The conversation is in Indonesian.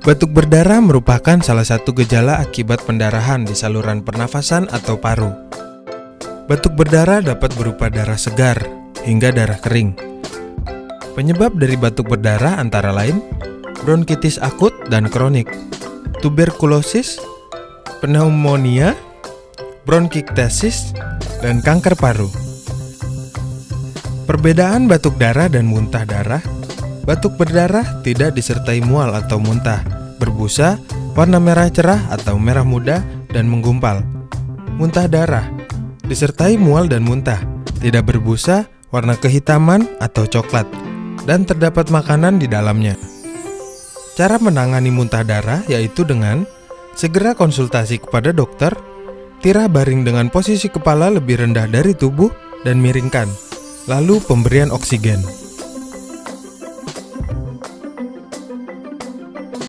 Batuk berdarah merupakan salah satu gejala akibat pendarahan di saluran pernafasan atau paru. Batuk berdarah dapat berupa darah segar hingga darah kering. Penyebab dari batuk berdarah antara lain bronkitis akut dan kronik, tuberkulosis, pneumonia, bronkiktasis, dan kanker paru. Perbedaan batuk darah dan muntah darah. Batuk berdarah tidak disertai mual atau muntah, berbusa, warna merah cerah atau merah muda, dan menggumpal. Muntah darah disertai mual dan muntah, tidak berbusa, warna kehitaman atau coklat, dan terdapat makanan di dalamnya. Cara menangani muntah darah yaitu dengan segera konsultasi kepada dokter, tirah baring dengan posisi kepala lebih rendah dari tubuh dan miringkan, lalu pemberian oksigen.